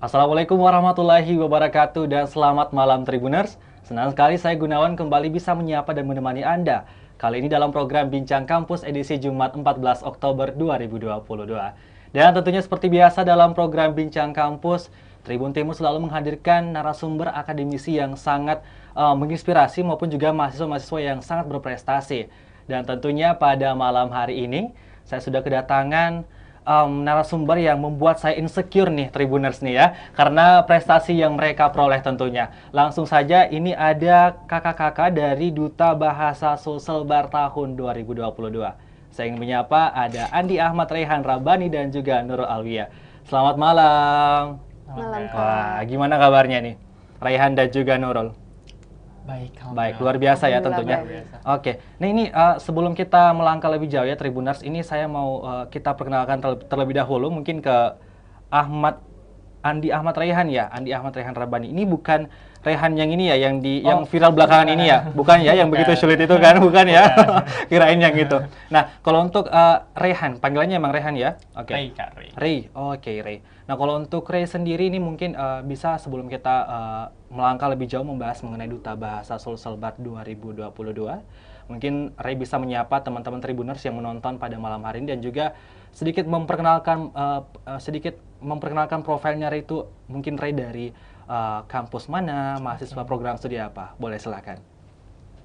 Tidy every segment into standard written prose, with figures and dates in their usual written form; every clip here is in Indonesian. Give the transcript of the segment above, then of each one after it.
Assalamualaikum warahmatullahi wabarakatuh dan selamat malam Tribuners. Senang sekali saya Gunawan kembali bisa menyapa dan menemani Anda. Kali ini dalam program Bincang Kampus edisi Jumat 14 Oktober 2022. Dan tentunya seperti biasa dalam program Bincang Kampus, Tribun Timur selalu menghadirkan narasumber akademisi yang sangat menginspirasi maupun juga mahasiswa-mahasiswa yang sangat berprestasi. Dan tentunya pada malam hari ini saya sudah kedatangan narasumber yang membuat saya insecure nih Tribuners nih ya, karena prestasi yang mereka peroleh tentunya. Langsung saja ini ada kakak-kakak dari Duta Bahasa Sulselbar tahun 2022. Saya ingin menyapa ada Andi Ahmad Raihan Rabbani dan juga Nurul Alwiya. Selamat malam. Malam, Kak. Wah, gimana kabarnya nih Raihan dan juga Nurul? Baik, Luar biasa ya Alhamdulillah, tentunya. baik. Oke, nah ini sebelum kita melangkah lebih jauh ya Tribuners, ini saya mau kita perkenalkan terlebih dahulu mungkin ke Andi Ahmad Raihan ya, Andi Ahmad Raihan Rabbani. Ini bukan Raihan yang ini ya, yang viral belakangan ini ya, bukan ya, yang begitu sulit itu kan, bukan ya? Kirain yang gitu. Nah, kalau untuk Raihan, panggilannya emang Raihan ya? Oke. Ray, Kak, Ray. Ray, oke Ray. Nah kalau untuk Ray sendiri ini mungkin bisa sebelum kita melangkah lebih jauh membahas mengenai Duta Bahasa Sulselbar 2022, mungkin Ray bisa menyapa teman-teman Tribuners yang menonton pada malam hari ini dan juga sedikit memperkenalkan profilnya Ray itu, mungkin Ray dari kampus mana, mahasiswa program studi apa, boleh silakan.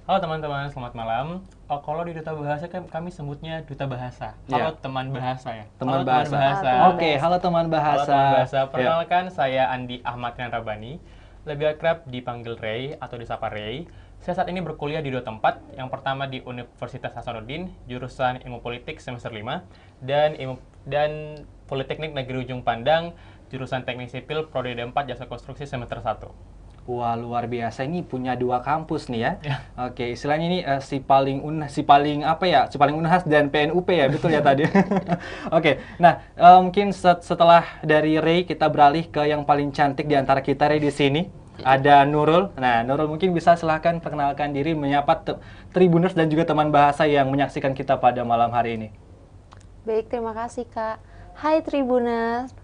Halo teman-teman, selamat malam. Kalau di Duta Bahasa kan kami sebutnya Duta Bahasa. Ya. Halo teman bahasa ya. Teman Halo bahasa. bahasa. Oke, halo teman bahasa. Halo teman bahasa. Ya. Perkenalkan saya Andi Ahmad Raihan Rabbani. Lebih akrab dipanggil Ray atau disapa Ray. Saya saat ini berkuliah di dua tempat. Yang pertama di Universitas Hasanuddin, jurusan Ilmu Politik semester 5 dan Politeknik Negeri Ujung Pandang, jurusan Teknik Sipil Prodi 4 Jasa Konstruksi semester 1. Wah, luar biasa, ini punya dua kampus nih ya. Ya. Oke, istilahnya ini si paling Unhas dan PNUP ya, betul ya tadi. Oke, nah mungkin setelah dari Ray kita beralih ke yang paling cantik di antara kita Ray di sini. Ada Nurul. Nah, Nurul mungkin bisa silahkan perkenalkan diri, menyapa Tribuners dan juga teman bahasa yang menyaksikan kita pada malam hari ini. Baik, terima kasih, Kak. Hai Tribuners.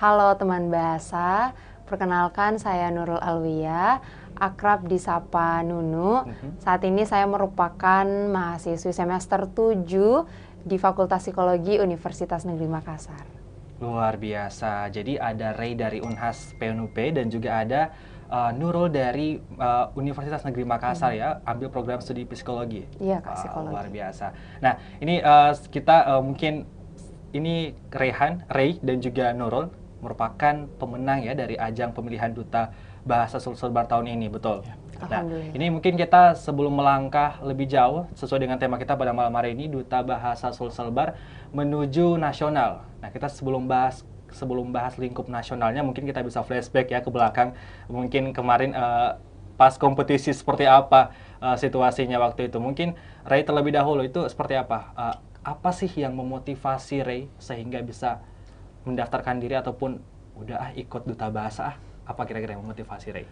Halo teman bahasa. Perkenalkan saya Nurul Alwiya, akrab disapa Nunu. Saat ini saya merupakan mahasiswi semester 7 di Fakultas Psikologi Universitas Negeri Makassar. Luar biasa. Jadi ada Ray dari Unhas PNUP dan juga ada Nurul dari Universitas Negeri Makassar ya, ambil program studi psikologi. Iya, Kak, psikologi. Luar biasa. Nah, ini kita mungkin ini Ray dan juga Nurul merupakan pemenang ya dari ajang pemilihan Duta Bahasa Sulselbar tahun ini, betul? Ya. Nah, Alhamdulillah. ini mungkin kita sebelum melangkah lebih jauh sesuai dengan tema kita pada malam hari ini, Duta Bahasa Sulselbar menuju nasional. Nah, kita sebelum bahas lingkup nasionalnya, mungkin kita bisa flashback ya ke belakang. Mungkin kemarin pas kompetisi seperti apa situasinya waktu itu. Mungkin Ray terlebih dahulu itu seperti apa? Apa sih yang memotivasi Ray sehingga bisa mendaftarkan diri ataupun udah ikut Duta Bahasa? Apa kira-kira yang memotivasi Ray?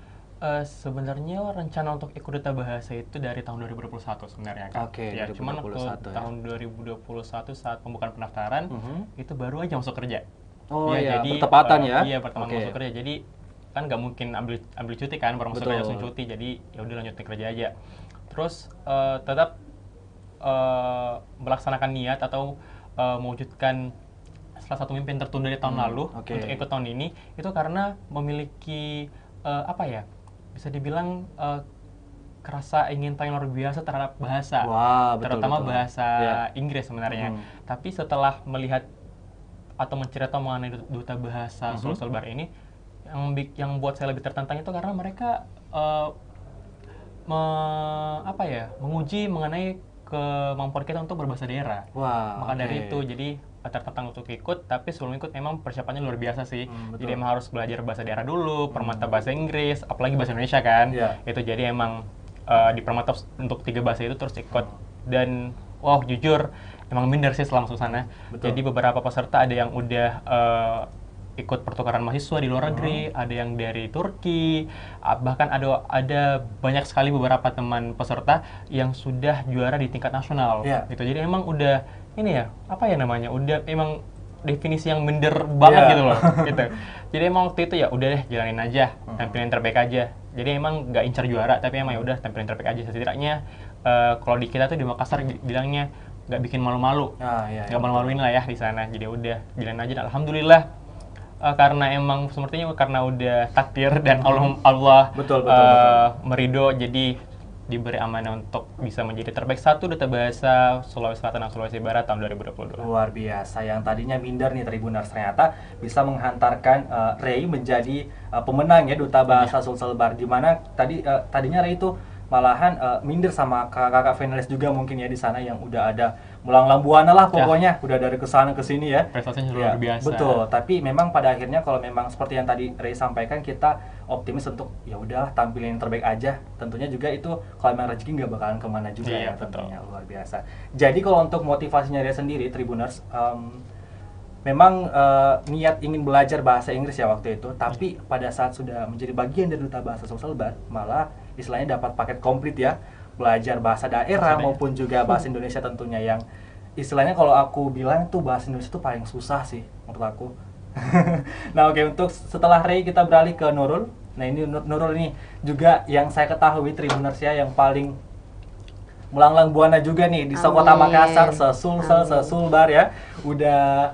Sebenarnya rencana untuk ikut Duta Bahasa itu dari tahun 2021 sebenarnya. Kak. Oke, Ya, 2021 cuman waktu ya. tahun 2021 saat pembukaan pendaftaran itu baru aja masuk kerja. Oh Ya, iya, bertepatan ya? Iya, pertemuan Oke. masuk kerja. Jadi kan nggak mungkin ambil cuti kan, baru masuk Betul. kerja langsung cuti. Jadi ya udah lanjutin kerja aja. Terus tetap melaksanakan niat atau mewujudkan salah satu mimpi yang tertunda di tahun lalu oke. untuk ikut tahun ini itu karena memiliki apa ya, bisa dibilang kerasa ingin tahu yang luar biasa terhadap bahasa, Wah, betul, terutama betul. bahasa Ya. Inggris sebenarnya. Tapi setelah melihat atau menceritakan mengenai Duta Bahasa Sulselbar ini, yang buat saya lebih tertantang itu karena mereka menguji mengenai kemampuan kita untuk berbahasa daerah. Wah, Maka dari oke. itu jadi tertantang untuk ikut, tapi sebelum ikut memang persiapannya luar biasa sih. Betul. Jadi emang harus belajar bahasa daerah dulu, permata bahasa Inggris, apalagi bahasa Indonesia kan. Iya. Itu jadi emang di permata untuk 3 bahasa itu terus ikut. Dan wow, jujur emang minder sih setelah masuk sana. Betul. Jadi beberapa peserta ada yang udah ikut pertukaran mahasiswa di luar negeri, ada yang dari Turki, bahkan ada banyak sekali beberapa teman peserta yang sudah juara di tingkat nasional. Iya. Gitu. Jadi emang udah ini ya, apa ya namanya? Udah emang definisi yang minder banget Iya. gitu loh, gitu. Jadi emang waktu itu ya udah deh jalanin aja, tampilin terbaik aja. Jadi emang nggak incar juara, tapi emang ya udah tampilin terbaik aja. Setidaknya kalau di kita tuh di Makassar bilangnya nggak bikin malu-malu, Iya, nggak malu-maluin lah ya di sana. Jadi udah jalanin aja. Alhamdulillah karena emang sepertinya karena udah takdir dan Allah Betul. meridho, jadi diberi amanah untuk bisa menjadi terbaik satu duta bahasa Sulawesi Selatan dan Sulawesi Barat tahun 2022. Luar biasa, yang tadinya minder nih Tribuners ternyata bisa menghantarkan Ray menjadi pemenang ya duta bahasa Sulselbar, di mana tadinya Ray itu malahan minder sama kakak-kakak finalis juga mungkin ya di sana yang udah ada melanglang buana lah pokoknya, udah dari kesana ke sini ya. Prestasinya Ya, luar biasa. betul, tapi memang pada akhirnya kalau memang seperti yang tadi Ray sampaikan, kita optimis untuk ya udah tampilin yang terbaik aja. Tentunya juga itu kalau memang rezeki nggak bakalan kemana juga Iya, ya tentunya. Luar biasa. Jadi kalau untuk motivasinya Ray sendiri Tribuners, memang niat ingin belajar bahasa Inggris ya waktu itu, tapi pada saat sudah menjadi bagian dari duta bahasa Sulselbar, malah istilahnya dapat paket komplit ya, belajar bahasa daerah maupun juga bahasa Indonesia tentunya, yang istilahnya kalau aku bilang tuh bahasa Indonesia tuh paling susah sih menurut aku. Nah oke, untuk setelah Ray kita beralih ke Nurul. Nah ini Nurul ini juga yang saya ketahui Tribuners ya, yang paling melanglang buana juga nih di Kota Amin. Makassar, sesulbar ya. Udah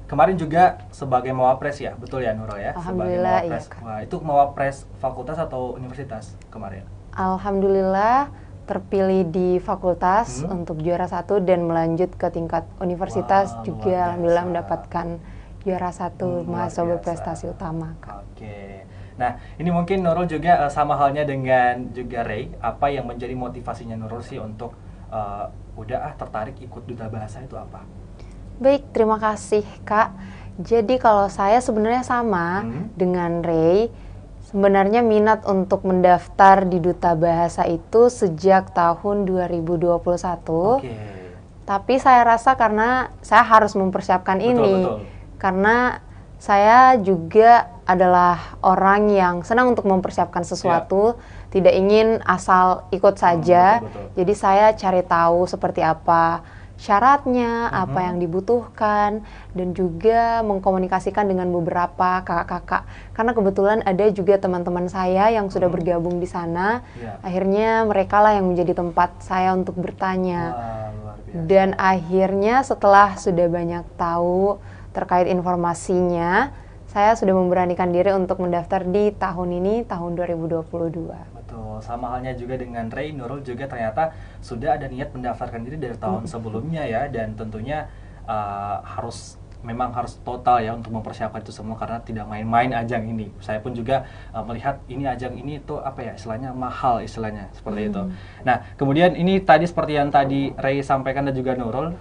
kemarin juga sebagai mawapres ya, betul ya Nurul ya? Alhamdulillah, sebagai mawapres. iya, Kak. Wah, itu mawapres fakultas atau universitas kemarin? Alhamdulillah terpilih di fakultas untuk juara 1 dan melanjut ke tingkat universitas. Wah, juga luar alhamdulillah biasa. mendapatkan juara 1 Luar mahasiswa biasa. berprestasi utama, Kak. Oke. Nah, ini mungkin Nurul juga sama halnya dengan juga Ray. Apa yang menjadi motivasinya Nurul sih untuk udah tertarik ikut duta bahasa itu apa? Baik, terima kasih, Kak. Jadi kalau saya sebenarnya sama dengan Ray. Sebenarnya minat untuk mendaftar di duta bahasa itu sejak tahun 2021. Oke. Tapi saya rasa karena saya harus mempersiapkan ini. Betul. Karena saya juga adalah orang yang senang untuk mempersiapkan sesuatu, tidak ingin asal ikut saja. Betul. Jadi saya cari tahu seperti apa syaratnya, apa yang dibutuhkan, dan juga mengkomunikasikan dengan beberapa kakak-kakak. Karena kebetulan ada juga teman-teman saya yang sudah bergabung di sana. Iya. Akhirnya mereka lah yang menjadi tempat saya untuk bertanya. Wah, luar biasa. Dan akhirnya setelah sudah banyak tahu terkait informasinya, saya sudah memberanikan diri untuk mendaftar di tahun ini, tahun 2022. Betul, sama halnya juga dengan Ray, Nurul juga ternyata sudah ada niat mendaftarkan diri dari tahun sebelumnya ya, dan tentunya memang harus total ya untuk mempersiapkan itu semua, karena tidak main-main ajang ini. Saya pun juga melihat ini ajang ini itu apa ya, istilahnya mahal istilahnya seperti itu. Nah, kemudian ini tadi seperti yang tadi Ray sampaikan dan juga Nurul,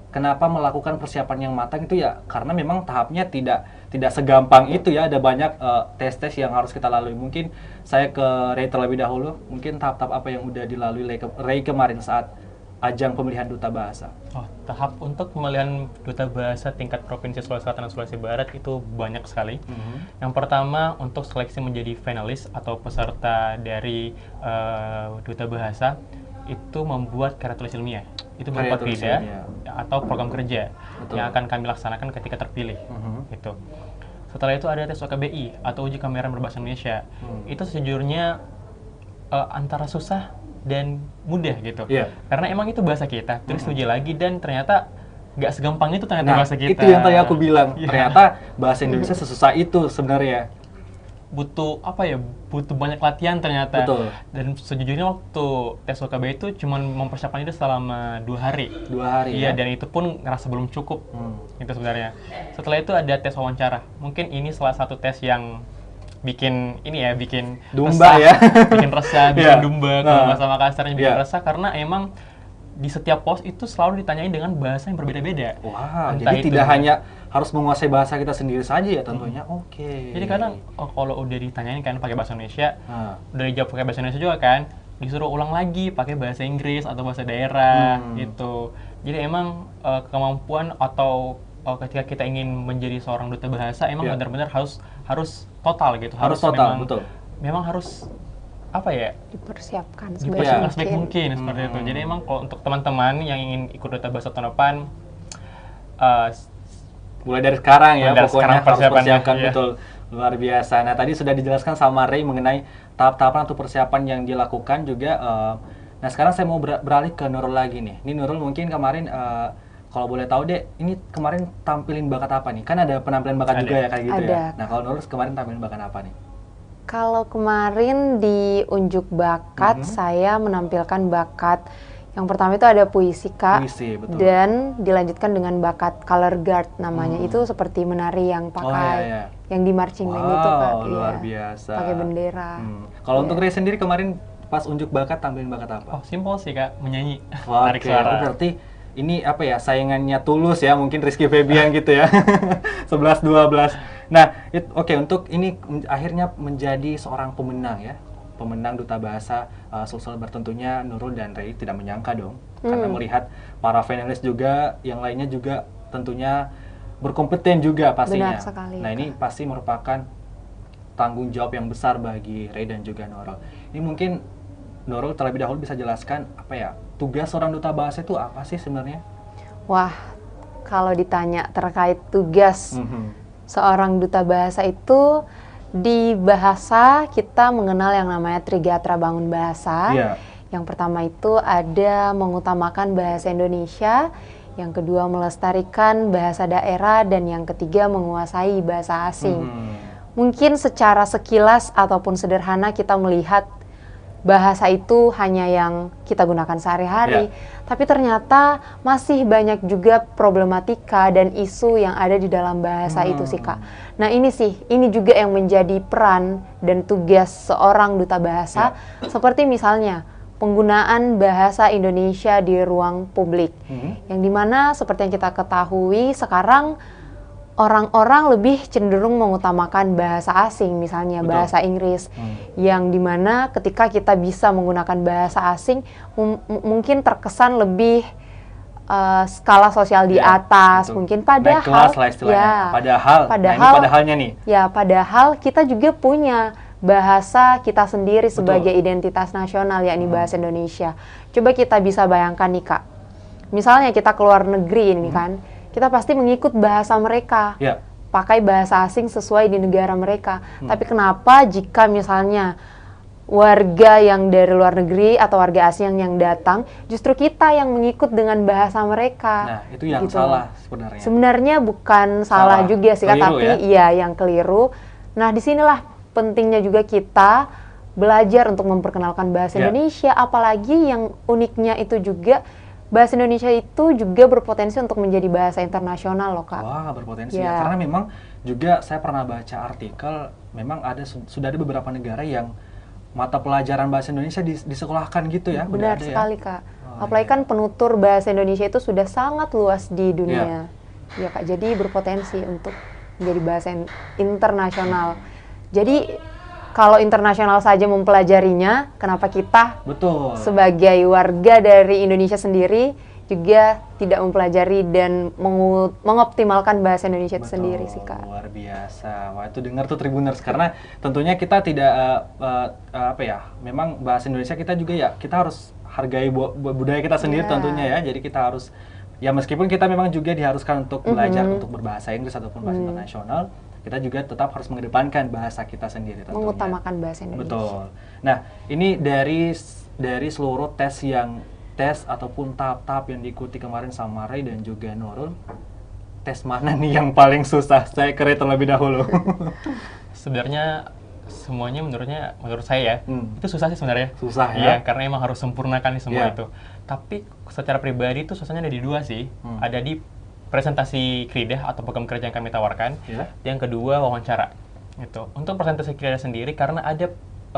kenapa melakukan persiapan yang matang itu ya karena memang tahapnya tidak segampang itu ya, ada banyak tes-tes yang harus kita lalui. Mungkin saya ke Ray terlebih dahulu, mungkin tahap-tahap apa yang udah dilalui Ray kemarin saat ajang pemilihan duta bahasa? Tahap untuk pemilihan duta bahasa tingkat provinsi Sulawesi Selatan dan Sulawesi Barat itu banyak sekali. Yang pertama, untuk seleksi menjadi finalis atau peserta dari duta bahasa itu membuat karya tulis ilmiah. Itu berupa krida atau program kerja yang akan kami laksanakan ketika terpilih. Gitu. Setelah itu ada tes OKBI atau uji kamera berbahasa Indonesia. Itu sejujurnya antara susah dan mudah gitu. Karena emang itu bahasa kita, terus uji lagi, dan ternyata nggak segampang itu ternyata bahasa kita. Itu yang tadi aku bilang, ternyata bahasa Indonesia sesusah itu sebenarnya. Butuh butuh banyak latihan ternyata. Betul. Dan sejujurnya waktu tes OKBI itu cuma mempersiapkan itu selama 2 hari. 2 hari Iya, ya? dan itu pun ngerasa belum cukup. Itu sebenarnya. Setelah itu ada tes wawancara. Mungkin ini salah satu tes yang bikin Dumba resah, ya? bikin resah, bikin dumba kalau bahasa Makassarnya, bikin resah karena emang di setiap pos itu selalu ditanyain dengan bahasa yang berbeda-beda. Wah, Entah jadi itu tidak hanya harus menguasai bahasa kita sendiri saja ya tentunya. Oke. Jadi kadang kalau udah ditanyain kan pakai bahasa Indonesia, udah dijawab pakai bahasa Indonesia juga kan, disuruh ulang lagi pakai bahasa Inggris atau bahasa daerah gitu. Jadi emang kemampuan atau ketika kita ingin menjadi seorang duta bahasa emang benar-benar harus total gitu. Harus total, memang, betul. Memang harus Dipersiapkan sebaik mungkin seperti itu. Jadi emang kalau untuk teman-teman yang ingin ikut duta bahasa tahun depan, eh, Mulai dari sekarang ya, Mulai dari pokoknya sekarang harus persiapannya, persiapkan iya. betul. Luar biasa. Nah, tadi sudah dijelaskan sama Ray mengenai tahap-tahapan atau persiapan yang dilakukan juga. Nah, sekarang saya mau beralih ke Nurul lagi nih. Ini Nurul mungkin kemarin, kalau boleh tahu deh, ini kemarin tampilin bakat apa nih? Kan ada penampilan bakat Ada. juga ya kayak gitu ya. Ada. Nah, kalau Nurul kemarin tampilin bakat apa nih? Kalau kemarin di unjuk bakat, Mhm. saya menampilkan bakat yang pertama itu ada puisi, Kak. Puisi, betul. Dan dilanjutkan dengan bakat color guard namanya. Itu seperti menari yang pakai, iya. yang di marching band itu, Kak. Wow, luar Iya. biasa. Pakai bendera. Kalau Iya. untuk Ray sendiri kemarin pas unjuk bakat tampilin bakat apa? Oh, simpel sih Kak, menyanyi, Wah, tarik oke. suara. Berarti ini apa ya, saingannya Tulus ya, mungkin Rizky Febian gitu ya. 11-12. Nah, oke, untuk ini akhirnya menjadi seorang pemenang ya. Pemenang Duta Bahasa Sulselbar, tentunya Nurul dan Ray tidak menyangka dong. Karena melihat para finalis juga, yang lainnya juga tentunya berkompeten juga pastinya. Benar sekali, Nah, ini pasti merupakan tanggung jawab yang besar bagi Ray dan juga Nurul. Ini mungkin Nurul terlebih dahulu bisa jelaskan apa ya, tugas seorang duta bahasa itu apa sih sebenarnya? Wah, kalau ditanya terkait tugas seorang duta bahasa itu, di bahasa kita mengenal yang namanya Trigatra Bangun Bahasa. Iya. Yang pertama itu ada mengutamakan bahasa Indonesia, yang kedua melestarikan bahasa daerah, dan yang ketiga menguasai bahasa asing. Mungkin secara sekilas ataupun sederhana kita melihat bahasa itu hanya yang kita gunakan sehari-hari, tapi ternyata masih banyak juga problematika dan isu yang ada di dalam bahasa itu sih, Kak. Nah, ini juga yang menjadi peran dan tugas seorang duta bahasa, seperti misalnya penggunaan bahasa Indonesia di ruang publik, yang dimana seperti yang kita ketahui sekarang orang-orang lebih cenderung mengutamakan bahasa asing, misalnya Betul. bahasa Inggris, yang dimana ketika kita bisa menggunakan bahasa asing, mungkin terkesan lebih skala sosial di Ya, atas, betul. mungkin Naik padahal, kelas lah istilahnya. Padahal, nah ini padahalnya nih. ya padahal kita juga punya bahasa kita sendiri Betul. sebagai identitas nasional, yakni bahasa Indonesia. Coba kita bisa bayangkan nih, Kak, misalnya kita keluar negeri ini kan, kita pasti mengikut bahasa mereka, Ya. pakai bahasa asing sesuai di negara mereka. Tapi kenapa jika misalnya warga yang dari luar negeri atau warga asing yang datang, justru kita yang mengikut dengan bahasa mereka? Nah, itu yang Gitu. salah sebenarnya. Sebenarnya bukan salah juga sih, Kak, Keliru tapi ya? iya yang keliru. Nah, disinilah pentingnya juga kita belajar untuk memperkenalkan bahasa Ya. Indonesia, apalagi yang uniknya itu juga bahasa Indonesia itu juga berpotensi untuk menjadi bahasa internasional loh, Kak. Wah, berpotensi Ya. ya. Karena memang juga saya pernah baca artikel, memang ada sudah ada beberapa negara yang mata pelajaran bahasa Indonesia disekolahkan gitu ya. udah Benar ada sekali, ya. Kak. Oh, Apalagi iya. kan penutur bahasa Indonesia itu sudah sangat luas di dunia. Ya, Kak. Jadi berpotensi untuk menjadi bahasa internasional. Jadi kalau internasional saja mempelajarinya, kenapa kita Betul. sebagai warga dari Indonesia sendiri juga tidak mempelajari dan mengoptimalkan bahasa Indonesia itu sendiri sih, Kak. Luar biasa. Wah, itu dengar tuh Tribuners, karena tentunya kita tidak apa ya, memang bahasa Indonesia kita juga ya, kita harus hargai budaya kita sendiri Ya. tentunya ya. Jadi kita harus ya, meskipun kita memang juga diharuskan untuk belajar untuk berbahasa Inggris ataupun bahasa internasional, kita juga tetap harus mengedepankan bahasa kita sendiri tentunya. Mengutamakan bahasa Indonesia. Betul. Nah, ini dari seluruh tes ataupun tahap-tahap yang diikuti kemarin sama Ray dan juga Nurul, tes mana nih yang paling susah? Saya ke Ray terlebih dahulu. Sebenarnya semuanya menurut saya ya, itu susah sih sebenarnya. Susah ya? Iya, karena emang harus sempurnakan nih semua Iya. itu. Tapi secara pribadi itu susahnya ada di dua sih. Ada di presentasi kridah atau program kerja yang kami tawarkan. Iya. Yang kedua wawancara. Gitu. Untuk presentasi kridah sendiri, karena ada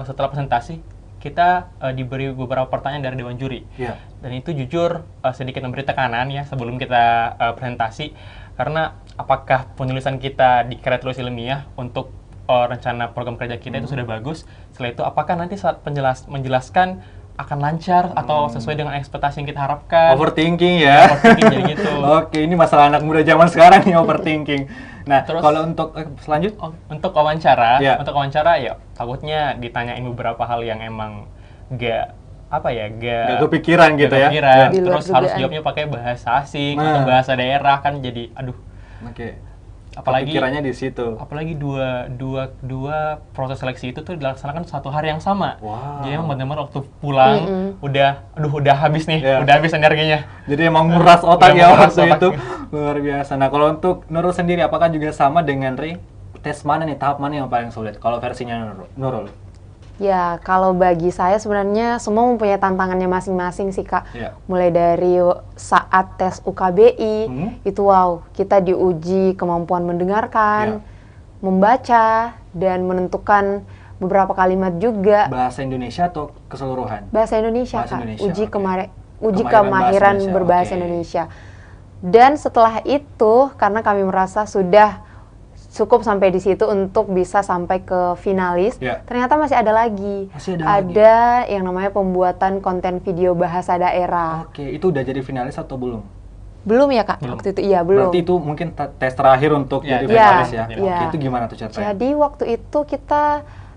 setelah presentasi kita diberi beberapa pertanyaan dari dewan juri. Iya. Dan itu jujur sedikit memberi tekanan ya sebelum kita presentasi, karena apakah penulisan kita di karya tulis ilmiah untuk rencana program kerja kita itu sudah bagus. Setelah itu apakah nanti saat menjelaskan akan lancar atau sesuai dengan ekspektasi yang kita harapkan. Overthinking ya. Overthinking jadi gitu. Oke, ini masalah anak muda zaman sekarang nih, overthinking. Nah, Terus- kalau untuk selanjut, Untuk wawancara, Ya. ya takutnya ditanyain beberapa hal yang emang nggak apa ya, Gak kepikiran gitu ya. kepikiran. Di luar Terus harus dugaan. jawabnya pakai bahasa asing Nah. atau bahasa daerah kan jadi aduh. Oke. Apalagi Kepikirannya di situ. apalagi dua proses seleksi itu tuh dilaksanakan satu hari yang sama. Wow. Jadi emang benar-benar waktu pulang udah habis nih, Iya. udah habis energinya. Jadi emang nguras otak Udah ya menguras waktu otak. itu. Luar biasa. Nah, kalau untuk Nurul sendiri apakah juga sama dengan Ray? Tes mana nih, tahap mana yang paling sulit kalau versinya Nurul? Ya, kalau bagi saya sebenarnya semua mempunyai tantangannya masing-masing sih, Kak. Iya. Mulai dari saat tes UKBI, itu wow, kita diuji kemampuan mendengarkan, membaca, dan menentukan beberapa kalimat juga. Bahasa Indonesia atau keseluruhan? Bahasa Indonesia, Bahasa Kak. Indonesia, Uji oke. uji Kemahiran kemahiran bahasa Indonesia, berbahasa oke. Indonesia. Dan setelah itu, karena kami merasa sudah cukup sampai di situ untuk bisa sampai ke finalis, Ya. ternyata masih ada lagi. Masih ada lagi? Ada yang namanya pembuatan konten video bahasa daerah. Oke, itu udah jadi finalis atau belum? Belum ya, Kak? Belum. Waktu itu iya, belum. Berarti itu mungkin tes terakhir untuk Ya, jadi tes finalis ya? terakhir. Iya. Oke, itu gimana tuh ceritanya? Jadi waktu itu kita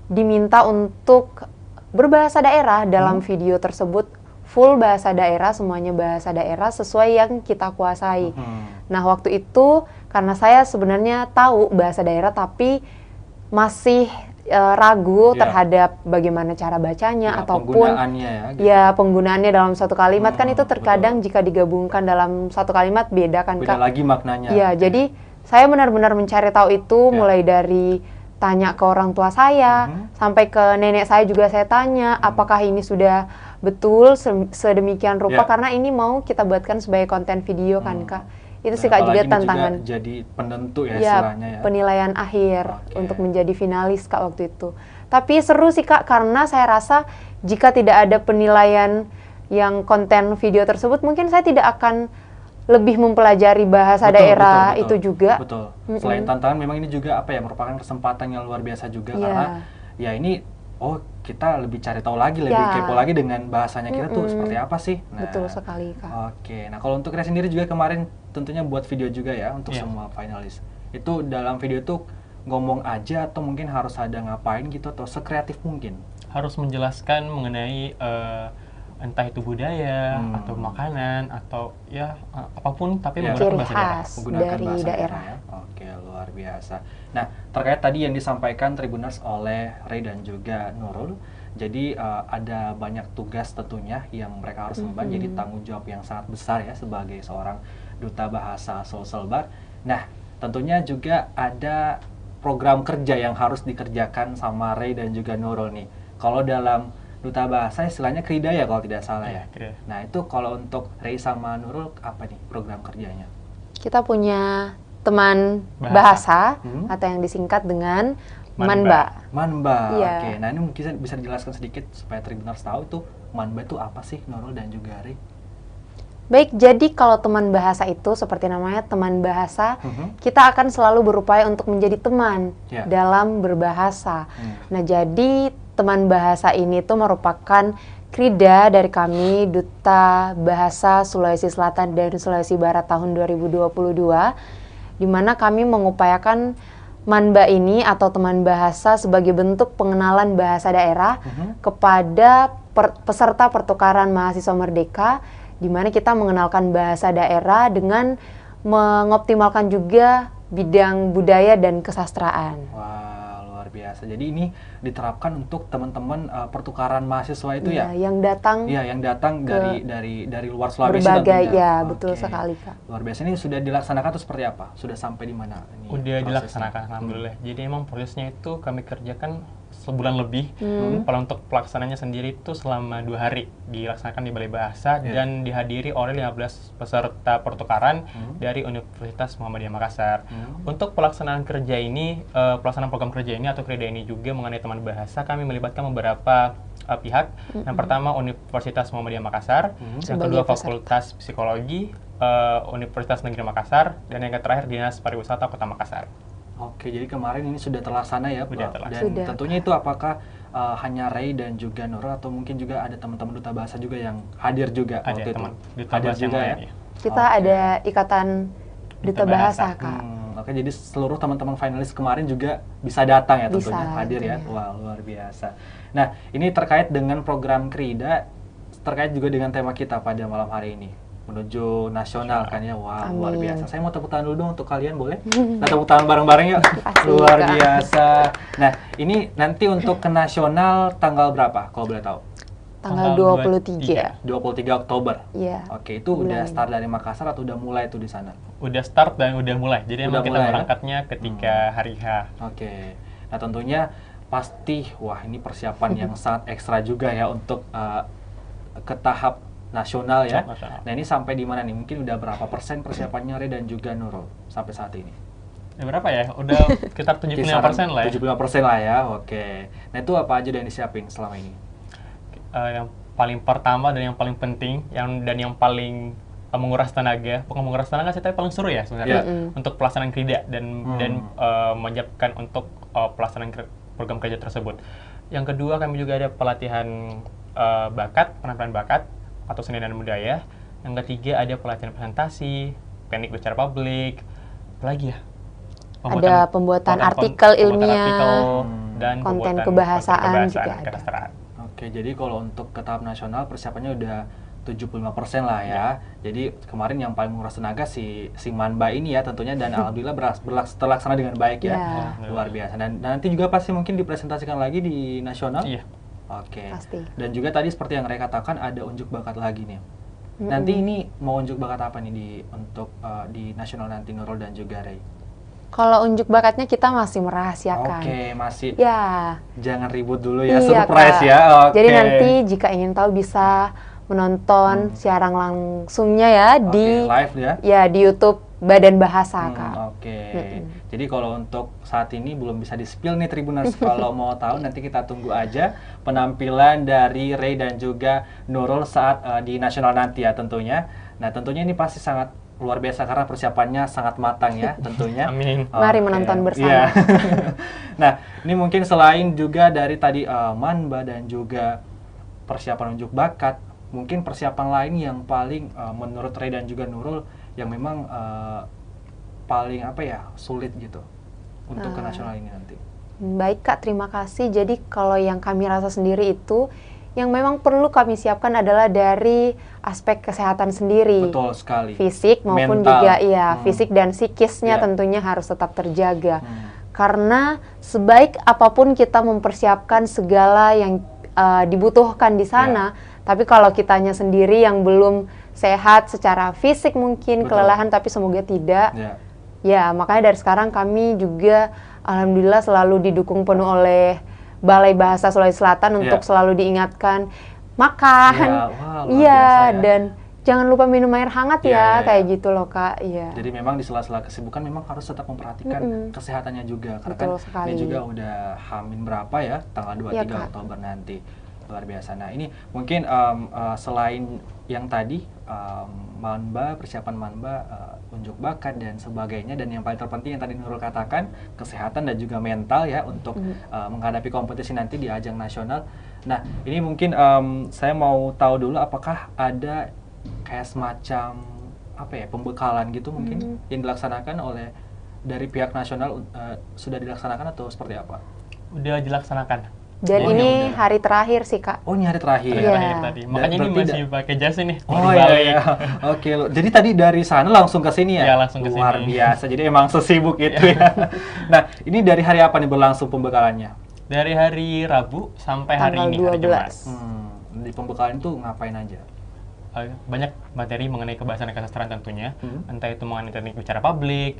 diminta untuk berbahasa daerah dalam video tersebut, full bahasa daerah, semuanya bahasa daerah sesuai yang kita kuasai. Nah, waktu itu karena saya sebenarnya tahu bahasa daerah tapi masih ragu Ya. terhadap bagaimana cara bacanya Ya, ataupun penggunaannya ya. gitu. ya penggunaannya dalam satu kalimat kan itu terkadang betul. jika digabungkan dalam satu kalimat beda kan, Beda Kak. lagi maknanya. Iya, jadi saya benar-benar mencari tahu itu Ya. mulai dari tanya ke orang tua saya, sampai ke nenek saya juga saya tanya apakah ini sudah betul sedemikian rupa Ya. karena ini mau kita buatkan sebagai konten video kan, Kak. Itu Dan sih, Kak, juga apalagi ini tantangan. jadi penentu ya Ya, istilahnya ya. penilaian akhir Oke. untuk menjadi finalis, Kak, waktu itu. Tapi seru sih, Kak, karena saya rasa jika tidak ada penilaian yang konten video tersebut, mungkin saya tidak akan lebih mempelajari bahasa Betul, daerah betul, itu juga. Betul. Selain tantangan, memang ini juga apa ya, merupakan kesempatan yang luar biasa juga Iya. karena ya ini kita lebih cari tahu lagi, lebih Ya. kepo lagi dengan bahasanya kita tuh seperti apa sih. Nah, Betul sekali, Kak. Oke, nah kalau untuk Ray sendiri juga kemarin tentunya buat video juga ya untuk Iya. semua finalis. Itu dalam video itu ngomong aja atau mungkin harus ada ngapain gitu atau sekreatif mungkin? Harus menjelaskan mengenai entah itu budaya atau makanan atau ya apapun tapi Ya. menggunakan Ciri bahasa daerah. khas Menggunakan dari bahasa daerah. ya. Oke, luar biasa. Nah, terkait tadi yang disampaikan Tribuners oleh Ray dan juga Nurul, jadi ada banyak tugas tentunya yang mereka harus emban, jadi tanggung jawab yang sangat besar ya sebagai seorang duta bahasa Sulselbar. Nah, tentunya juga ada program kerja yang harus dikerjakan sama Ray dan juga Nurul nih. Kalau dalam duta bahasa istilahnya Krida ya kalau tidak salah ya. Iya, Krida. Nah, itu kalau untuk Ray sama Nurul apa nih program kerjanya? Kita punya teman Bahasa. bahasa atau yang disingkat dengan Manba. Manba. Manba. Iya. Oke, nah ini mungkin bisa dijelaskan sedikit supaya Tribuners tahu tuh Manba itu apa sih, Nurul dan juga Ray? Baik, jadi kalau teman bahasa itu seperti namanya teman bahasa, kita akan selalu berupaya untuk menjadi teman Ya. dalam berbahasa. Nah, jadi teman bahasa ini tuh merupakan krida dari kami Duta Bahasa Sulawesi Selatan dan Sulawesi Barat tahun 2022, di mana kami mengupayakan Manba ini atau teman bahasa sebagai bentuk pengenalan bahasa daerah kepada peserta pertukaran mahasiswa merdeka, di mana kita mengenalkan bahasa daerah dengan mengoptimalkan juga bidang budaya dan kesastraan. Wah, luar biasa. Jadi ini diterapkan untuk teman-teman pertukaran mahasiswa itu ya? Yang datang Iya, yang datang dari luar Sulawesi berbagai, tentunya. ya Oke. betul sekali, Kak. Luar biasa. Ini sudah dilaksanakan atau seperti apa? Sudah sampai di mana ini? Udah prosesnya? dilaksanakan alhamdulillah. Jadi emang prosesnya itu kami kerjakan sebulan lebih. Kalau untuk pelaksananya sendiri itu selama 2 hari dilaksanakan di Balai Bahasa dan dihadiri oleh 15 peserta pertukaran dari Universitas Muhammadiyah Makassar. Untuk pelaksanaan kerja ini, pelaksanaan program kerja ini atau kreda ini juga mengenai teman bahasa, kami melibatkan beberapa pihak. Yang pertama Universitas Muhammadiyah Makassar, yang Sebagai kedua peserta. Fakultas Psikologi Universitas Negeri Makassar, dan yang terakhir Dinas Pariwisata Kota Makassar. Oke, jadi kemarin ini sudah terlaksana ya, Sudah Pak? terlaksana. Dan Sudah. tentunya itu apakah hanya Ray dan juga Nurul atau mungkin juga ada teman-teman duta bahasa juga yang hadir juga Ada waktu teman itu? duta Hadir bahasa yang juga ya? lain, ya. Kita Oke. ada ikatan duta bahasa, bahasa. Kak. Oke, jadi seluruh teman-teman finalis kemarin juga bisa datang ya tentunya, Bisa, hadir ya. tentunya. Wah, luar biasa. Nah, ini terkait dengan program Krida, terkait juga dengan tema kita pada malam hari ini. Menuju nasional kan ya, wah luar Amin. biasa. Saya mau tepuk tangan dulu dong untuk kalian, boleh? Nah, tepuk tangan bareng-bareng yuk. Makasih, Luar Kak. biasa. Nah, ini nanti untuk ke nasional tanggal berapa kalau boleh tahu? Tanggal 23. 23 Oktober. Iya. Oke, itu udah Bulan start dari Makassar atau udah mulai tuh di sana? Udah start dan udah mulai. Jadi Udah emang kita mulai, ya? berangkatnya ketika hari H. Oke. Nah, tentunya pasti wah ini persiapan yang sangat ekstra juga ya untuk ke tahap nasional ya. Nasional. Nah, ini sampai di mana nih? Mungkin udah berapa persen persiapannya Re dan juga Nurul sampai saat ini? Berapa ya? Udah sekitar 75% lah ya. 75% lah ya. Oke. Nah, itu apa aja yang disiapin selama ini? Yang paling pertama dan yang paling penting dan yang paling menguras tenaga, bukan menguras tenaga sih, tapi paling seru ya sebenarnya untuk pelaksanaan kerja dan menyiapkan untuk pelaksanaan program kerja tersebut. Yang kedua, kami juga ada pelatihan penampilan bakat atau seni dan budaya. Yang ketiga ada pelatihan presentasi, teknik bicara publik, apalagi ya? Ada pembuatan artikel ilmiah, dan konten pembuatan kebahasaan juga dan ada. kesastraan. Oke, jadi kalau untuk ke tahap nasional persiapannya udah 75% lah ya. Jadi kemarin yang paling menguras tenaga si Manba ini ya tentunya, dan alhamdulillah terlaksana dengan baik ya. Ya. Luar biasa. Dan nanti juga pasti mungkin dipresentasikan lagi di nasional. Iya. Oke. Pasti. Dan juga tadi seperti yang Ray katakan ada unjuk bakat lagi nih. Nanti ini mau unjuk bakat apa nih untuk di nasional nanti, Nurul dan juga Ray? Kalau unjuk bakatnya kita masih merahasiakan. Oke, masih Ya. jangan ribut dulu ya, Iya, surprise Kak. ya. Oke. Jadi nanti jika ingin tahu bisa menonton siaran langsungnya ya Oke, di live ya. ya di YouTube Badan Bahasa, Kak. Oke. Jadi kalau untuk saat ini belum bisa di-spill nih Tribuners. Kalau mau tahu nanti kita tunggu aja penampilan dari Ray dan juga Nurul saat di nasional nanti ya tentunya. Nah, tentunya ini pasti sangat luar biasa karena persiapannya sangat matang ya tentunya. Amin. Mari Oke. menonton bersama. Iya. Nah, ini mungkin selain juga dari tadi Manba dan juga persiapan unjuk bakat, mungkin persiapan lain yang paling menurut Ray dan juga Nurul yang memang paling apa ya, sulit gitu untuk ke nasional ini nanti. Baik, Kak, terima kasih. Jadi kalau yang kami rasa sendiri itu yang memang perlu kami siapkan adalah dari aspek kesehatan sendiri. Betul sekali. Fisik maupun Mental. juga fisik dan psikisnya Iya. tentunya harus tetap terjaga. Karena sebaik apapun kita mempersiapkan segala yang dibutuhkan di sana, tapi kalau kitanya sendiri yang belum sehat secara fisik mungkin Betul. kelelahan, tapi semoga tidak. Ya. Ya, makanya dari sekarang kami juga alhamdulillah selalu didukung penuh oleh Balai Bahasa Sulawesi Selatan untuk selalu diingatkan makan. Ya, wah, luar Iya, biasa ya. dan jangan lupa minum air hangat Iya, ya, iya, kayak iya. gitu loh, Kak. Iya. Jadi memang di sela-sela kesibukan memang harus tetap memperhatikan kesehatannya juga. Karena Betul kan sekali. ini juga udah Hamin berapa ya, tanggal 23 Iya, Kak. Oktober nanti. Luar biasa. Nah, ini mungkin selain yang tadi Manba, persiapan Manba, unjuk bakat dan sebagainya, dan yang paling terpenting yang tadi Nurul katakan, kesehatan dan juga mental ya untuk menghadapi kompetisi nanti di ajang nasional. Nah, ini mungkin saya mau tahu dulu apakah ada kayak semacam apa ya, pembekalan gitu mungkin yang dilaksanakan oleh dari pihak nasional, sudah dilaksanakan atau seperti apa? Udah dilaksanakan. Dan Oh, ini ya udah. hari terakhir sih, Kak. Oh, ini hari terakhir. Iya. Terakhir tadi. Makanya ini berarti masih pakai jas ini. Oh baru iya, balik. iya. Oke, jadi tadi dari sana langsung ke sini ya? Iya, langsung ke Luar sini. biasa, jadi emang sesibuk itu ya. Nah, ini dari hari apa nih berlangsung pembekalannya? Dari hari Rabu sampai hari Tanggal ini, hari 12. Jumat. Di pembekalan itu ngapain aja? Banyak materi mengenai kebahasaan dan kesastraan tentunya. Entah itu mengenai teknik bicara publik,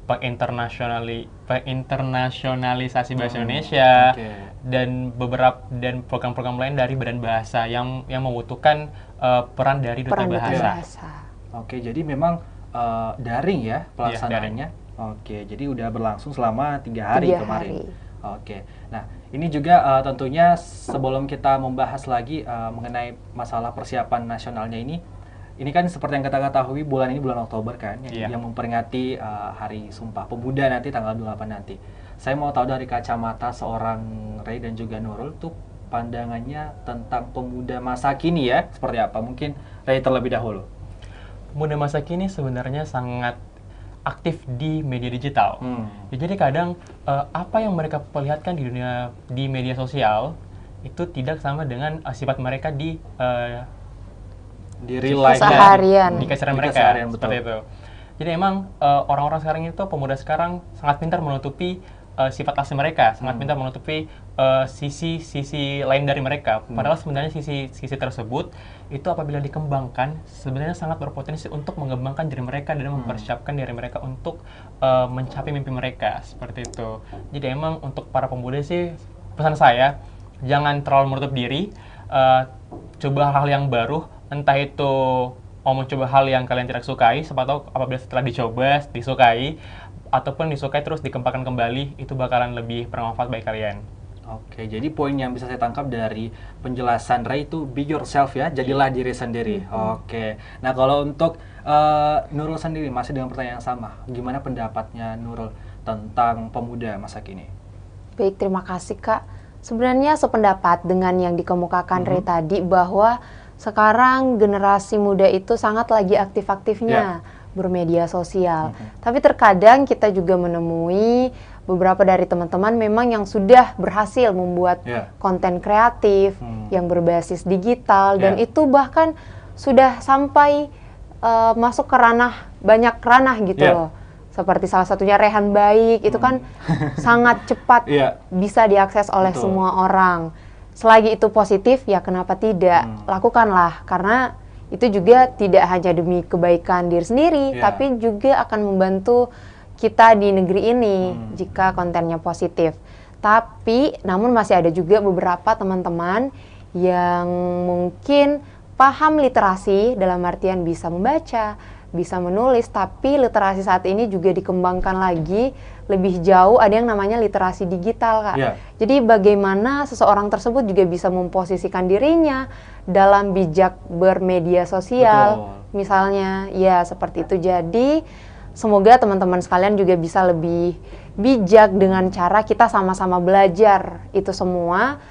internasionalisasi bahasa Indonesia, oke. dan program-program lain dari Badan Bahasa yang membutuhkan peran dari duta Peran Duta bahasa. Bahasa. Oke, jadi memang daring ya pelaksanaannya. daring. Oke, jadi udah berlangsung selama 3 hari 3 kemarin. hari. Oke, nah ini juga tentunya sebelum kita membahas lagi mengenai masalah persiapan nasionalnya ini kan seperti yang kita ketahui bulan ini bulan Oktober kan, yang memperingati Hari Sumpah Pemuda nanti tanggal 28 nanti. Saya mau tahu dari kacamata seorang Ray dan juga Nurul tuh pandangannya tentang pemuda masa kini ya, seperti apa? Mungkin Ray terlebih dahulu. Pemuda masa kini sebenarnya sangat aktif di media digital. Ya, jadi kadang apa yang mereka perlihatkan di media sosial itu tidak sama dengan sifat mereka di Di real life Keseharian. di keseharian Di mereka, keseharian, betul. seperti itu. Jadi emang orang-orang sekarang itu, pemuda sekarang sangat pintar menutupi sifat asli mereka, sangat pintar menutupi sisi lain dari mereka. Padahal sebenarnya sisi tersebut itu apabila dikembangkan sebenarnya sangat berpotensi untuk mengembangkan diri mereka dan mempersiapkan diri mereka untuk mencapai mimpi mereka, seperti itu. Jadi emang untuk para pemuda sih pesan saya, jangan terlalu menutup diri, coba hal yang baru, entah itu mau mencoba hal yang kalian tidak sukai, siapa tahu apabila setelah dicoba, disukai, ataupun disukai terus dikembangkan kembali, itu bakalan lebih bermanfaat bagi kalian. Oke, jadi poin yang bisa saya tangkap dari penjelasan Ray itu be yourself ya, jadilah diri sendiri. Oke, nah kalau untuk Nurul sendiri masih dengan pertanyaan yang sama, gimana pendapatnya Nurul tentang pemuda masa kini? Baik, terima kasih Kak. Sebenarnya sependapat dengan yang dikemukakan Ray tadi, bahwa sekarang generasi muda itu sangat lagi aktif-aktifnya bermedia sosial. Tapi terkadang kita juga menemui beberapa dari teman-teman memang yang sudah berhasil membuat konten kreatif yang berbasis digital, dan itu bahkan sudah sampai masuk ke banyak ranah gitu loh. Seperti salah satunya Rehan Baik, itu kan sangat cepat bisa diakses oleh semua orang. Selagi itu positif, ya kenapa tidak? Lakukanlah, karena itu juga tidak hanya demi kebaikan diri sendiri, tapi juga akan membantu kita di negeri ini jika kontennya positif. Tapi, namun masih ada juga beberapa teman-teman yang mungkin paham literasi, dalam artian bisa membaca, bisa menulis, tapi literasi saat ini juga dikembangkan lagi lebih jauh, ada yang namanya literasi digital, Kak. Jadi bagaimana seseorang tersebut juga bisa memposisikan dirinya dalam bijak bermedia sosial, misalnya, ya seperti itu. Jadi semoga teman-teman sekalian juga bisa lebih bijak dengan cara kita sama-sama belajar itu semua,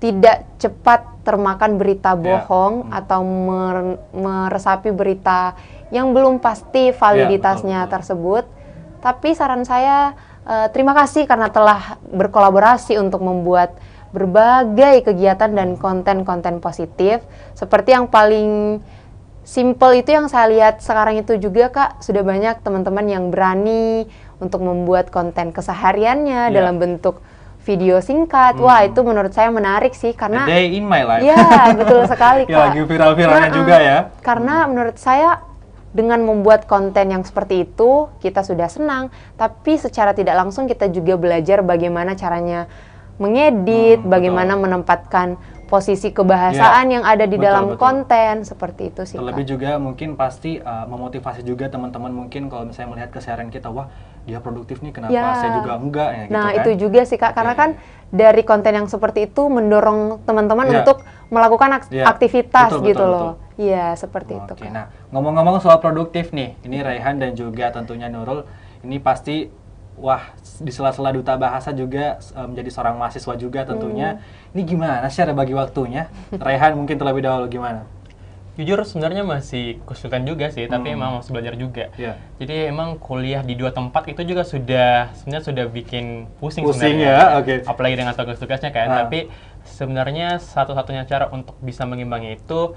tidak cepat termakan berita bohong atau meresapi berita yang belum pasti validitasnya tersebut. Tapi saran saya, terima kasih karena telah berkolaborasi untuk membuat berbagai kegiatan dan konten-konten positif. Seperti yang paling simple itu yang saya lihat sekarang itu juga, Kak, sudah banyak teman-teman yang berani untuk membuat konten kesehariannya dalam bentuk video singkat. Wah, itu menurut saya menarik sih, karena A day in my life. Ya, betul sekali, Kak. Ya, lagi viral-viralnya juga ya. Karena menurut saya dengan membuat konten yang seperti itu, kita sudah senang, tapi secara tidak langsung kita juga belajar bagaimana caranya mengedit, bagaimana menempatkan posisi kebahasaan yang ada di dalam konten, seperti itu sih. Terlebih juga mungkin pasti memotivasi juga teman-teman, mungkin kalau misalnya melihat keseharian kita, wah dia produktif nih, kenapa saya juga enggak ya, gitu nah kan. itu juga sih, Kak, karena kan dari konten yang seperti itu mendorong teman-teman untuk melakukan aktivitas gitu loh. Iya, seperti itu, Kak. Nah, ngomong-ngomong soal produktif nih, ini Raihan dan juga tentunya Nurul, ini pasti wah, di sela-sela duta bahasa juga menjadi seorang mahasiswa juga tentunya. Ini gimana sih cara bagi waktunya? Raihan mungkin terlebih dahulu gimana? Jujur sebenarnya masih kesulitan juga sih, tapi emang masih belajar juga. Jadi emang kuliah di dua tempat itu juga sebenarnya sudah bikin pusing sebenarnya. Apalagi dengan tugas-tugasnya kan. Tapi sebenarnya satu-satunya cara untuk bisa mengimbangi itu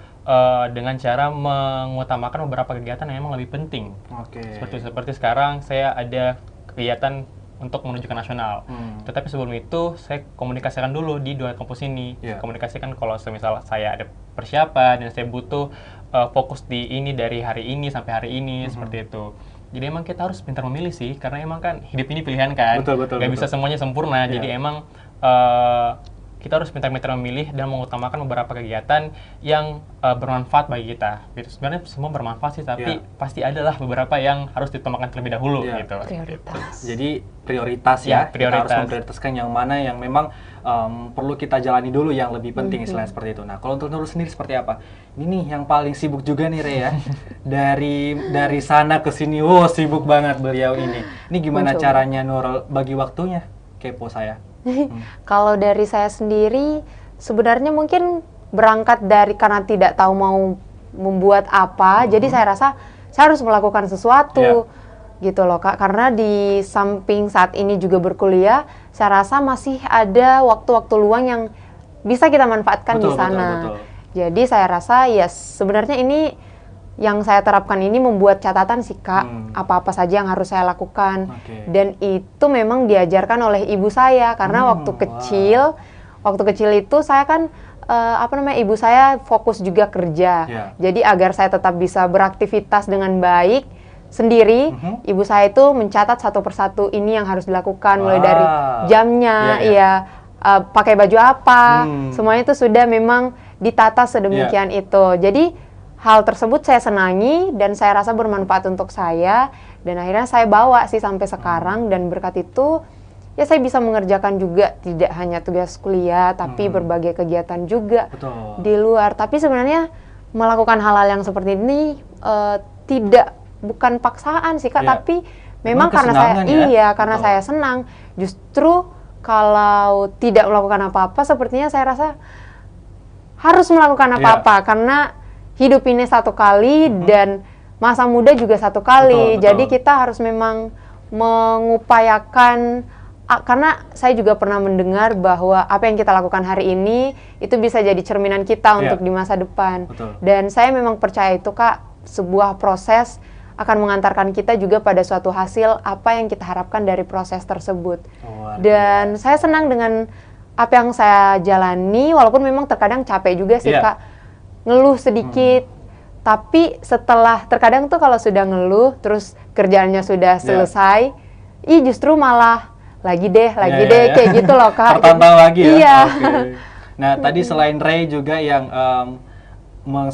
dengan cara mengutamakan beberapa kegiatan yang emang lebih penting. Seperti sekarang saya ada kegiatan untuk menuju ke nasional. Tetapi sebelum itu saya komunikasikan dulu di dua kampus ini. Komunikasikan kalau misal saya ada persiapan dan saya butuh fokus di ini dari hari ini sampai hari ini, seperti itu. Jadi emang kita harus pintar memilih sih, karena emang kan hidup ini pilihan kan. Gak bisa semuanya sempurna. Jadi emang kita harus pintar-pintar memilih dan mengutamakan beberapa kegiatan yang bermanfaat bagi kita. Gitu. Sebenarnya semua bermanfaat sih, tapi pasti adalah beberapa yang harus diutamakan terlebih dahulu. Gitu. Prioritas. Jadi prioritas ya, kita harus memprioritaskan yang mana yang memang perlu kita jalani dulu, yang lebih penting istilahnya seperti itu. Nah, kalau untuk Nurul sendiri seperti apa? Ini nih yang paling sibuk juga nih, Re ya. dari sana ke sini, sibuk banget beliau ini. Ini gimana caranya Nurul bagi waktunya? Kepo saya. Kalau dari saya sendiri, sebenarnya mungkin berangkat dari karena tidak tahu mau membuat apa, jadi saya rasa saya harus melakukan sesuatu, gitu loh, Kak. Karena di samping saat ini juga berkuliah, saya rasa masih ada waktu-waktu luang yang bisa kita manfaatkan di Betul, betul, sana. betul. Jadi saya rasa ya sebenarnya ini yang saya terapkan ini membuat catatan sih Kak, apa-apa saja yang harus saya lakukan. Oke. Dan itu memang diajarkan oleh ibu saya karena waktu kecil itu saya kan ibu saya fokus juga kerja. Ya. Jadi agar saya tetap bisa beraktivitas dengan baik sendiri, ibu saya itu mencatat satu persatu ini yang harus dilakukan mulai dari jamnya, pakai baju apa, semuanya itu sudah memang ditata sedemikian itu. Jadi hal tersebut saya senangi dan saya rasa bermanfaat untuk saya dan akhirnya saya bawa sih sampai sekarang dan berkat itu ya saya bisa mengerjakan juga tidak hanya tugas kuliah tapi berbagai kegiatan juga di luar. Tapi sebenarnya melakukan hal-hal yang seperti ini bukan paksaan sih Kak, tapi memang karena saya senang. Justru kalau tidak melakukan apa-apa sepertinya saya rasa harus melakukan apa-apa karena hidup ini satu kali dan masa muda juga satu kali. Betul. Jadi kita harus memang mengupayakan, karena saya juga pernah mendengar bahwa apa yang kita lakukan hari ini itu bisa jadi cerminan kita untuk di masa depan. Betul. Dan saya memang percaya itu Kak, sebuah proses akan mengantarkan kita juga pada suatu hasil apa yang kita harapkan dari proses tersebut. Dan saya senang dengan apa yang saya jalani, walaupun memang terkadang capek juga sih Kak, ngeluh sedikit. Tapi setelah terkadang tuh kalau sudah ngeluh, terus kerjaannya sudah selesai, justru malah lagi deh, kayak gitu loh Kak. Tertantang lagi ya? Iya. Okay. Nah tadi selain Ray juga yang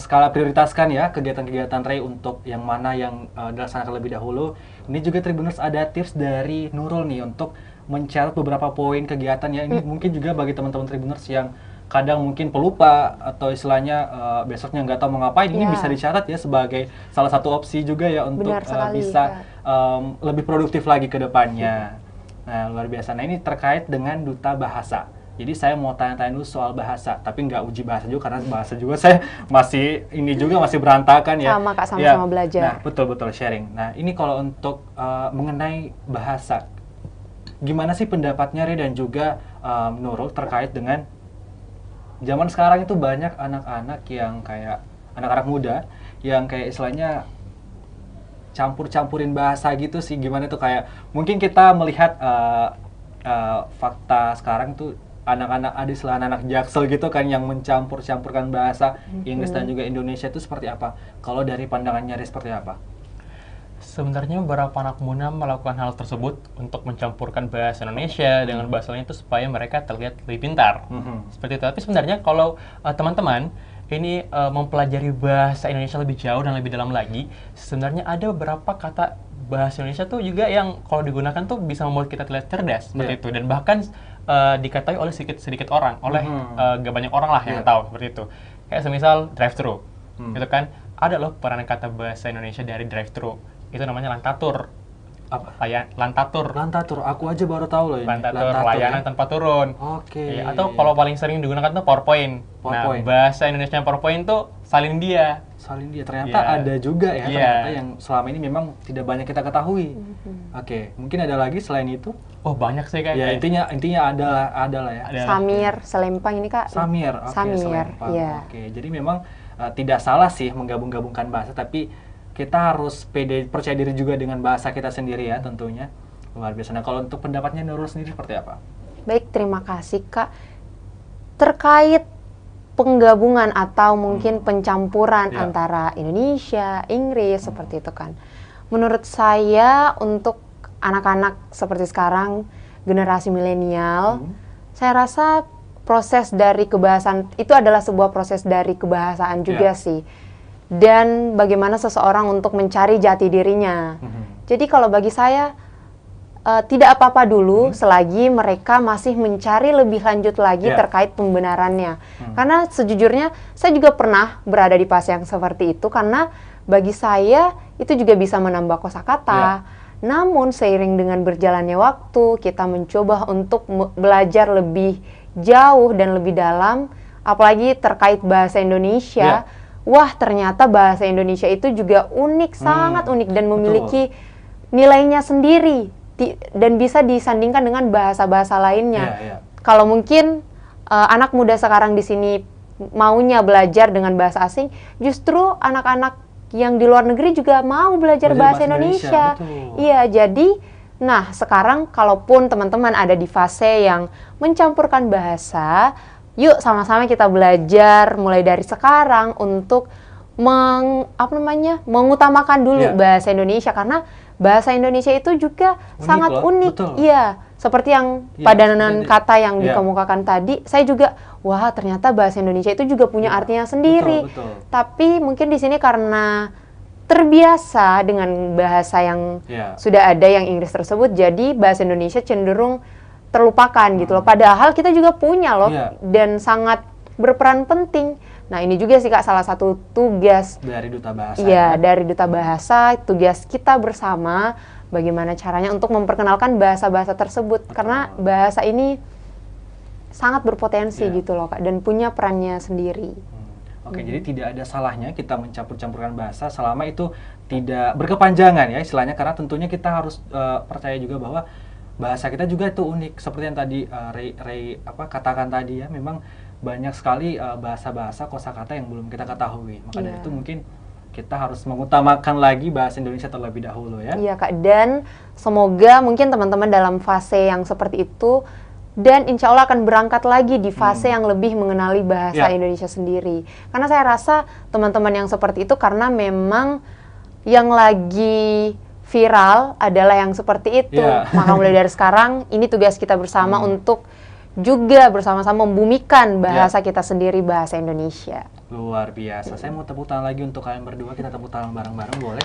skala prioritaskan ya kegiatan-kegiatan Ray untuk yang mana yang dilaksanakan lebih dahulu. Ini juga Tribuners ada tips dari Nurul nih untuk mencatat beberapa poin kegiatan ya. Ini mungkin juga bagi teman-teman Tribuners yang kadang mungkin pelupa atau istilahnya besoknya nggak tahu mau ngapain, ini bisa dicatat ya sebagai salah satu opsi juga ya untuk bisa lebih produktif lagi ke depannya. Nah luar biasa. Nah ini terkait dengan duta bahasa. Jadi saya mau tanya-tanya dulu soal bahasa, tapi nggak uji bahasa juga karena bahasa juga saya masih berantakan ya. Sama Kak, sama-sama belajar. Nah, betul-betul sharing. Nah, ini kalau untuk mengenai bahasa, gimana sih pendapatnya Ray dan juga Nurul terkait dengan zaman sekarang itu banyak anak-anak yang kayak anak-anak muda yang kayak istilahnya campur-campurin bahasa gitu sih. Gimana tuh kayak mungkin kita melihat fakta sekarang tuh anak-anak anak Jaksel gitu kan yang mencampur-campurkan bahasa Inggris dan juga Indonesia itu seperti apa? Kalau dari pandangannya Ray seperti apa? Sebenarnya beberapa anak muda melakukan hal tersebut untuk mencampurkan bahasa Indonesia dengan bahasa lain itu supaya mereka terlihat lebih pintar. Seperti itu. Tapi sebenarnya kalau teman-teman ini mempelajari bahasa Indonesia lebih jauh dan lebih dalam lagi, sebenarnya ada beberapa kata bahasa Indonesia tuh juga yang kalau digunakan tuh bisa membuat kita terlihat cerdas seperti itu, dan bahkan diketahui oleh sedikit orang, oleh gak banyak orang lah yang tahu seperti itu. Kayak semisal drive-thru, gitu kan, ada loh peranan kata bahasa Indonesia dari drive-thru, itu namanya lantatur. Apa? Lantatur. Lantatur, aku aja baru tahu loh ini. Lantatur, layanan tanpa turun. Oke. Atau kalau paling sering digunakan tuh PowerPoint. Nah, bahasa Indonesia PowerPoint tuh salin dia. Salin dia, ternyata ada juga ya, ternyata yang selama ini memang tidak banyak kita ketahui. Oke, mungkin ada lagi selain itu? Oh banyak sih Ya intinya adalah ya. Samir, selempang ini Kak. Samir, selempang. Oke, jadi memang tidak salah sih menggabung-gabungkan bahasa, tapi kita harus percaya diri juga dengan bahasa kita sendiri ya tentunya. Luar biasa. Nah kalau untuk pendapatnya Nurul sendiri seperti apa? Baik, terima kasih Kak. Terkait penggabungan atau mungkin pencampuran antara Indonesia, Inggris seperti itu kan. Menurut saya untuk anak-anak seperti sekarang, generasi milenial, saya rasa proses dari kebahasaan itu adalah sebuah proses dari kebahasaan juga sih. Dan bagaimana seseorang untuk mencari jati dirinya. Jadi kalau bagi saya tidak apa-apa dulu selagi mereka masih mencari lebih lanjut lagi terkait pembenarannya. Karena sejujurnya saya juga pernah berada di fase yang seperti itu, karena bagi saya itu juga bisa menambah kosakata. Namun seiring dengan berjalannya waktu, kita mencoba untuk belajar lebih jauh dan lebih dalam, apalagi terkait bahasa Indonesia. Wah, ternyata bahasa Indonesia itu juga unik, sangat unik dan memiliki nilainya sendiri dan bisa disandingkan dengan bahasa-bahasa lainnya. Kalau mungkin anak muda sekarang di sini maunya belajar dengan bahasa asing, justru anak-anak yang di luar negeri juga mau belajar bahasa Indonesia. Betul. Iya, jadi nah sekarang kalaupun teman-teman ada di fase yang mencampurkan bahasa, yuk sama-sama kita belajar mulai dari sekarang untuk mengutamakan dulu bahasa Indonesia, karena bahasa Indonesia itu juga sangat unik. Betul. Iya, seperti yang padanan kata yang dikemukakan tadi, saya juga wah ternyata bahasa Indonesia itu juga punya artinya sendiri. Betul. Tapi mungkin di sini karena terbiasa dengan bahasa yang sudah ada yang Inggris tersebut, jadi bahasa Indonesia cenderung terlupakan gitu loh. Padahal kita juga punya loh dan sangat berperan penting. Nah, ini juga sih Kak salah satu tugas dari Duta Bahasa. Iya, dari Duta Bahasa, tugas kita bersama bagaimana caranya untuk memperkenalkan bahasa-bahasa tersebut. Karena bahasa ini sangat berpotensi gitu loh Kak, dan punya perannya sendiri. Oke, jadi tidak ada salahnya kita mencampur-campurkan bahasa selama itu tidak berkepanjangan ya istilahnya, karena tentunya kita harus percaya juga bahwa bahasa kita juga itu unik. Seperti yang tadi Ray katakan tadi ya, memang banyak sekali bahasa-bahasa kosakata yang belum kita ketahui. Maka dari itu mungkin kita harus mengutamakan lagi bahasa Indonesia terlebih dahulu ya. Iya Kak, dan semoga mungkin teman-teman dalam fase yang seperti itu dan insya Allah akan berangkat lagi di fase yang lebih mengenali bahasa Indonesia sendiri. Karena saya rasa teman-teman yang seperti itu karena memang yang lagi viral adalah yang seperti itu. Maka mulai dari sekarang ini tugas kita bersama untuk juga bersama-sama membumikan bahasa kita sendiri, bahasa Indonesia. Luar biasa. Saya mau tepuk tangan lagi untuk kalian berdua. Kita tepuk tangan bareng-bareng, boleh?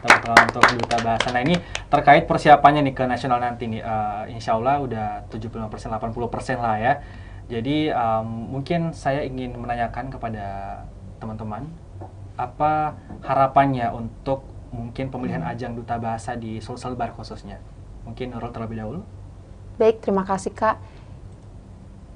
Tepuk tangan untuk Duta Bahasa. Nah, ini terkait persiapannya nih ke nasional nanti nih. Insya Allah udah 75%, 80% lah ya. Jadi mungkin saya ingin menanyakan kepada teman-teman, apa harapannya untuk mungkin pemilihan ajang Duta Bahasa di Sulselbar khususnya? Mungkin Nurul terlebih dahulu. Baik, terima kasih Kak.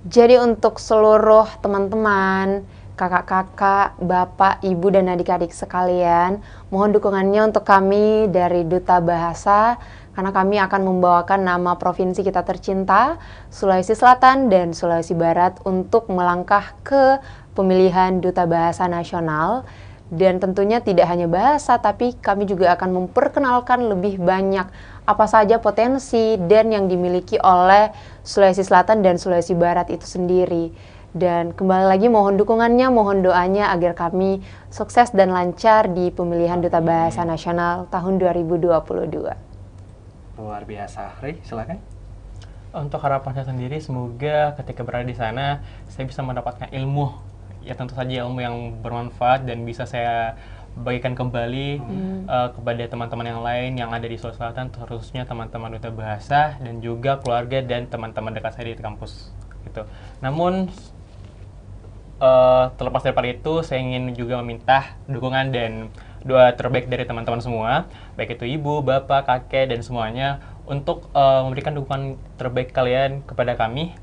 Jadi untuk seluruh teman-teman, kakak-kakak, bapak, ibu, dan adik-adik sekalian, mohon dukungannya untuk kami dari Duta Bahasa, karena kami akan membawakan nama provinsi kita tercinta, Sulawesi Selatan dan Sulawesi Barat, untuk melangkah ke pemilihan Duta Bahasa Nasional. Dan tentunya tidak hanya bahasa, tapi kami juga akan memperkenalkan lebih banyak apa saja potensi dan yang dimiliki oleh Sulawesi Selatan dan Sulawesi Barat itu sendiri. Dan kembali lagi mohon dukungannya, mohon doanya agar kami sukses dan lancar di pemilihan Duta Bahasa Nasional tahun 2022. Luar biasa. Ray, silakan. Untuk harapan saya sendiri, semoga ketika berada di sana, saya bisa mendapatkan ilmu. Ya tentu saja ilmu yang bermanfaat dan bisa saya bagikan kembali kepada teman-teman yang lain yang ada di Sulawesi Selatan, khususnya teman-teman Duta Bahasa dan juga keluarga dan teman-teman dekat saya di kampus gitu. Namun terlepas daripada itu, saya ingin juga meminta dukungan dan doa terbaik dari teman-teman semua, baik itu ibu, bapak, kakek, dan semuanya, untuk memberikan dukungan terbaik kalian kepada kami,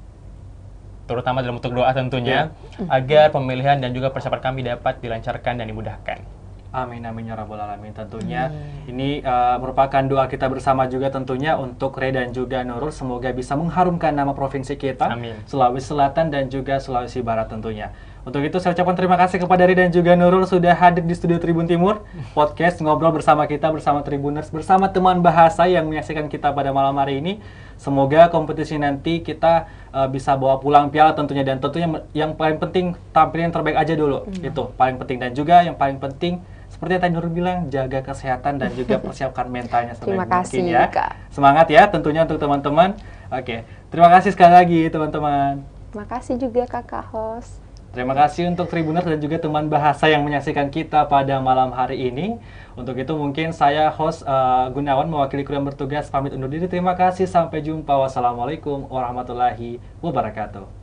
terutama dalam bentuk doa tentunya, agar pemilihan dan juga persiapan kami dapat dilancarkan dan dimudahkan. Amin, amin ya rabbal alamin. Tentunya ini merupakan doa kita bersama juga tentunya untuk Ray dan juga Nurul. Semoga bisa mengharumkan nama provinsi kita, Sulawesi Selatan dan juga Sulawesi Barat tentunya. Untuk itu saya ucapkan terima kasih kepada Ray dan juga Nurul sudah hadir di studio Tribun Timur Podcast, ngobrol bersama kita, bersama Tribuners, bersama teman bahasa yang menyaksikan kita pada malam hari ini. Semoga kompetisi nanti kita bisa bawa pulang piala tentunya, dan tentunya yang paling penting tampil yang terbaik aja dulu. Itu paling penting, dan juga yang paling penting seperti yang tadi Nurul bilang, jaga kesehatan dan juga persiapkan mentalnya sebaik mungkin ya. Kak. Semangat ya tentunya untuk teman-teman. Oke, terima kasih sekali lagi teman-teman. Terima kasih juga kakak host. Terima kasih untuk Tribuners dan juga teman bahasa yang menyaksikan kita pada malam hari ini. Untuk itu mungkin saya host Gunawan mewakili kru yang bertugas pamit undur diri. Terima kasih, sampai jumpa. Wassalamualaikum warahmatullahi wabarakatuh.